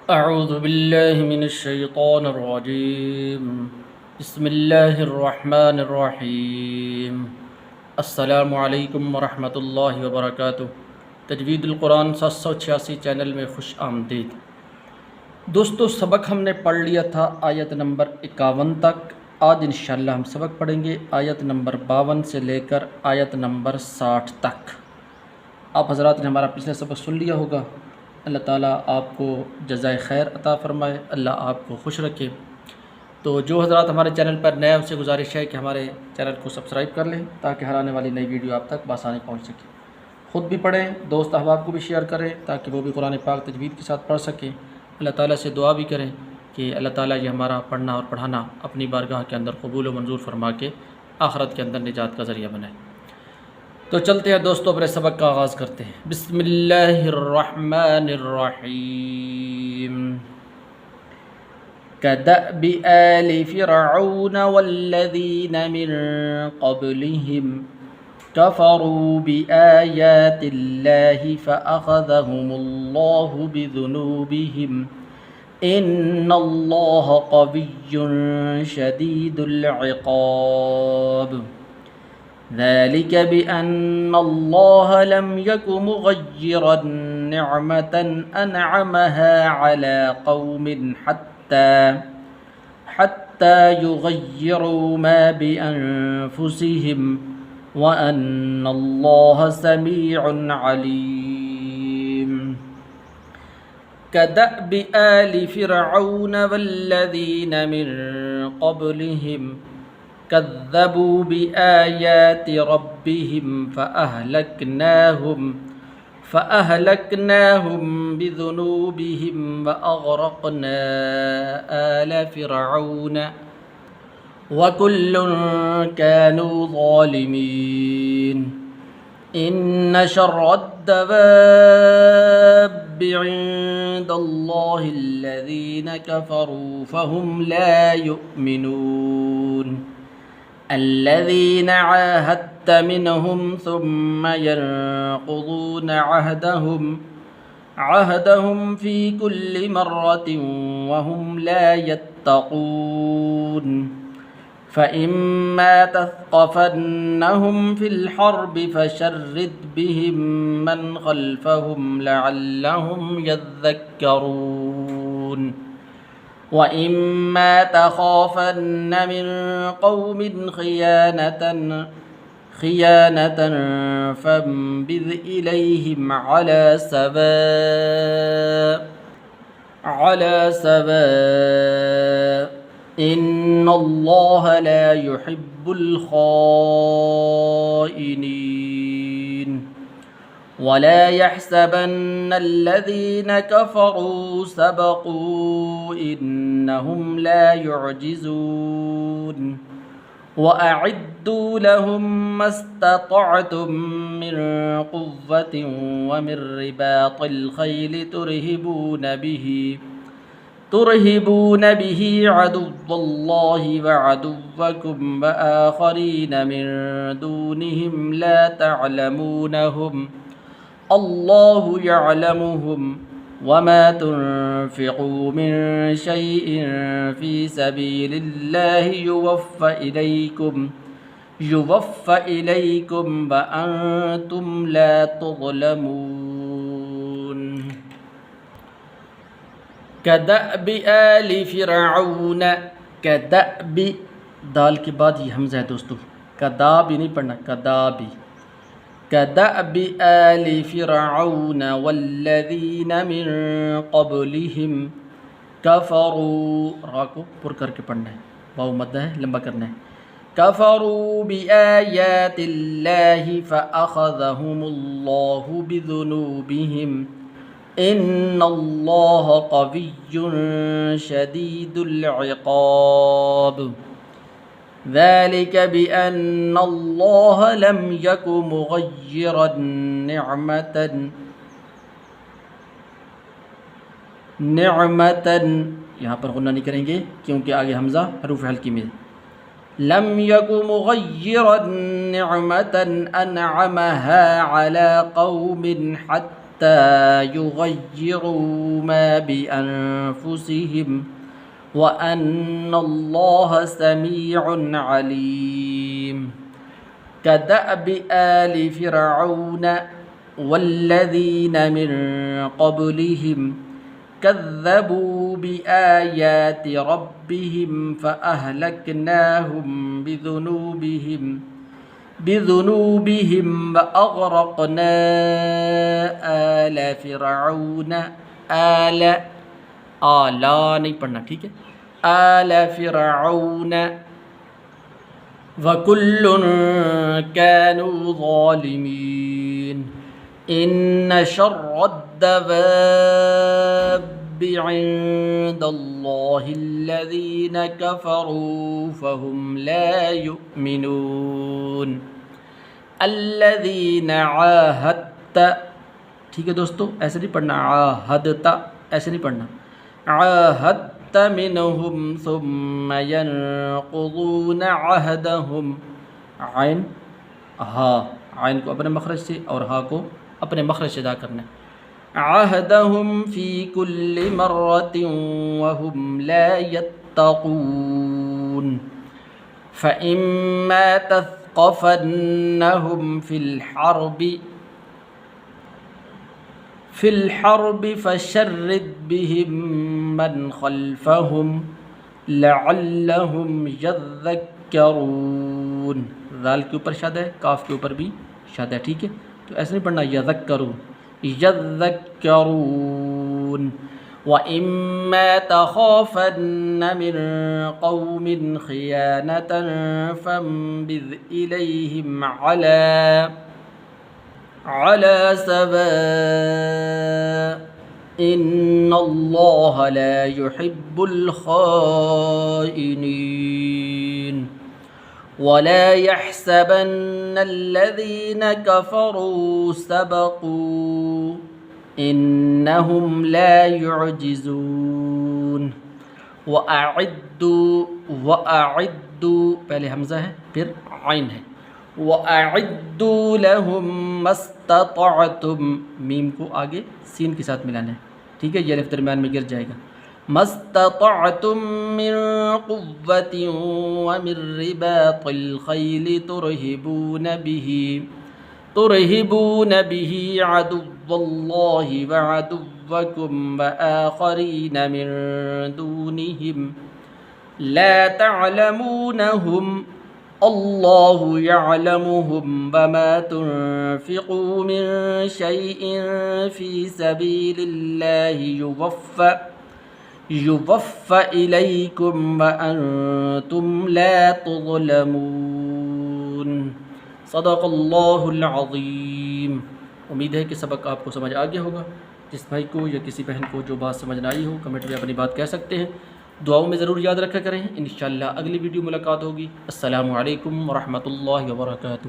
अऊज़ु बिल्लाहि मिनश्शैतानिर्रजीम बिस्मिल्लाहिर्रहमानिर्रहीम अस्सलामु अलैकुम वरहमतुल्लाहि वबरकातुहू। तजवीदुल कुरान 786 चैनल में खुश आमदीद। दोस्तों, सबक हमने पढ़ लिया था आयत नंबर 51 तक। आज इंशाअल्लाह हम सबक पढ़ेंगे आयत नंबर 52 से लेकर आयत नंबर 60 तक। आप हज़रात ने हमारा पिछला सबक सुन लिया होगा। अल्लाह ताला आपको जज़ाए खैर अता फ़रमाए, अल्लाह आपको खुश रखे। तो जो हज़रात हमारे चैनल पर नए, उनसे गुजारिश है कि हमारे चैनल को सब्सक्राइब कर लें ताकि हर आने वाली नई वीडियो आप तक बआसानी पहुँच सके। ख़ुद भी पढ़ें, दोस्त अहबाब को भी शेयर करें ताकि वो भी कुरान पाक तजवीद के साथ पढ़ सकें। अल्लाह ताला से दुआ भी करें कि अल्लाह ताला ये हमारा पढ़ना और पढ़ाना अपनी बारगाह के अंदर कबूल व मंजूर फरमा के आखिरत के अंदर निजात का ज़रिया बनाए। तो चलते हैं दोस्तों, अपने सबक का आगाज़ करते हैं। बिस्मिल्लाहिर्रहमानिर्रहीम। कदअबि आलि फ़िरऔन वल्लज़ीन मिन क़ब्लिहिम कफ़रू बिआयातिल्लाहि फ़अख़ज़हुमुल्लाहु बिज़ुनूबिहिम इन्नल्लाह क़विय्युन शदीदुल इक़ाब। ज़ालिक बिअन्नल्लाह लम यकु मुग़य्यिरन निअमतन अनअमहा अला क़ौमिन हत्ता युग़य्यिरू मा बिअन्फुसिहिम व अन्नल्लाह समीउन अलीम। कदअबि आलि फ़िरऔन वल्लज़ीन मिन क़ब्लिहिम कज़्ज़बू बिआयाति रब्बिहिम फ़अहलकनाहुम बिज़ुनूबिहिम व अग़रक़ना आल फ़िरऔन व कुल्लुन कानू ज़ालिमीन। इन्न शर्रद्दवाब्बि इंदल्लाहिल्लज़ीन कफ़रू फ़हुम ला युमिनून। अल्लज़ीन आहादत मिनहुम सुम्म यनक़ुज़ून अहदहुम फ़ी कुल्लि मर्रतिन वहुम ला यत्तक़ून। फ़इम्मा तस्क़फ़न्नहुम फ़िल हर्बि फ़शर्रिद बिहिम मन ख़ल्फ़हुम लअल्लहुम यज़्ज़क्करून। वइम्मा तख़ाफ़न्न मिन क़ौमिन ख़ियानतन फ़ंबिज़ इलैहिम अला सवाअ इन्नल्लाह ला युहिब्बुल ख़ाइनीन। वला यहसबन्नल्लज़ीन कफ़रू सबक़ू इन्नहुम ला युअजिज़ून। वअअद्दू लहुम मस्ततअतुम मिन क़ुव्वतिन व मिन रिबातिल ख़ैल तुरहिबून बिही अदुव्वल्लाहि व अदुव्वकुम व आख़रीन मिन दूनिहिम ला तअलमूनहुम अल्लाहु यअलमुहुम वमा तुन्फ़िक़ू मिन शैइन फ़ी सबीलिल्लाहि युवफ़्फ़ा इलैकुम व अंतुम ला तुज़लमून। कदअबि आलि फ़िरऔन। कदअबि, दाल के बाद ये हमज़ा है दोस्तों, कदाबी नहीं पढ़ना, कदाबी। कदअबि आलि फ़िरऔन वल्लज़ीन मिन क़ब्लिहिम कफ़रू, रा को पुर करके पढ़ना है, वाव मद्दा है, लंबा करना है। कफ़रू बिआयातिल्लाहि फ़अख़ज़हुमुल्लाहु बिज़ुनूबिहिम इन्नल्लाह क़विय्युन शदीदुल इक़ाब। ज़ालिक बिअन्नल्लाह लम यकु मुग़य्यिरन निअमतन, यहाँ पर गुन्ना नहीं करेंगे क्योंकि आगे हमज़ा हरूफ़ हल्की में। लम यकु मुग़य्यिरन निअमतन अनअमहा अला क़ौमिन हत्ता युगय्यिरू मा बिअन्फुसिहिम व अन्नल्लाह समीउन अलीम। कदअबि आलि फिरऔन वल्लज़ीन मिन क़ब्लिहिम कज़्ज़बू बिआयाति रब्बिहिम फ़अहलकनाहुम बिज़ुनूबिहिम व अग़रक़ना आल फिरऔन। आला नहीं पढ़ना, ठीक है। आल फिरऔन वकुल्लुन कानू ज़ालिमीन। इन्न शर्रद्दवाब्बि इंदल्लाहिल्लज़ीन कफ़रू फ़हुम ला युमिनून। अल्लज़ीन आहदत, ठीक है दोस्तों, ऐसे नहीं पढ़ना, आहदता ऐसे नहीं पढ़ना। आहदत मिनहुम सुम्मा यनक़ुज़ून अहदहुम। आइन हा, आइन को अपने मखरज से और हा को अपने मखरज से अदा करना। अहदहुम फ़ी कुल्लि मर्रतिन वहुम ला यत्तक़ून। फ़इम्मा तस्क़फ़न्नहुम फ़िल हर्बि फ़शर्रिद बिहिम मन ख़ल्फ़हुम लअल्लहुम यज़्ज़क्करून। ज़ाल के ऊपर शद है, काफ के ऊपर भी शद है, ठीक है। तो ऐसे नहीं पढ़ना यज़्ज़क्करून, यज़्ज़क्करून। व इम्मा तख़ाफ़न्न मिन क़ौमिन ख़ियानतन फ़ंबिज़ इलैहिम अला सवा' इन्नल्लाह ला युहिब्बुल ख़ाइनीन। वला यहसबन्नल्लज़ीन कफ़रू सबक़ू इन्नहुम ला युअजिज़ून। वअइद्दू पहले हमज़ा है फिर आइन है। वअइद्दू लहुम मस्ततअतुम, मीम को आगे सीन के साथ मिलाना है, ठीक है। ये अलिफ दरमियान में गिर जाएगा। मस्ततअतुम मिन क़ुव्वतिन व मिन रिबातिल ख़ैल तुरहिबून बिही अदुव्वल्लाहि व अदुव्वकुम व आख़रीन मिन दूनिहिम ला तअलमूनहुम अल्लाहु यअलमुहुम व मा तुनफ़िक़ू मिन शैइन फ़ी सबीलिल्लाहि युवफ़्फ़ा इलैकुम व अंतुम ला तुज़लमून। सदक़ल्लाहुल अज़ीम। उम्मीद है कि सबक आपको समझ आ गया होगा। जिस भाई को या किसी बहन को जो बात समझ ना आई हो, कमेंट में अपनी बात कह सकते हैं। दुआओं में ज़रूर याद रखा करें। इंशाअल्लाह अगली वीडियो मुलाकात होगी। अस्सलामु अलैकुम व रहमतुल्लाहि व बरकातुहू।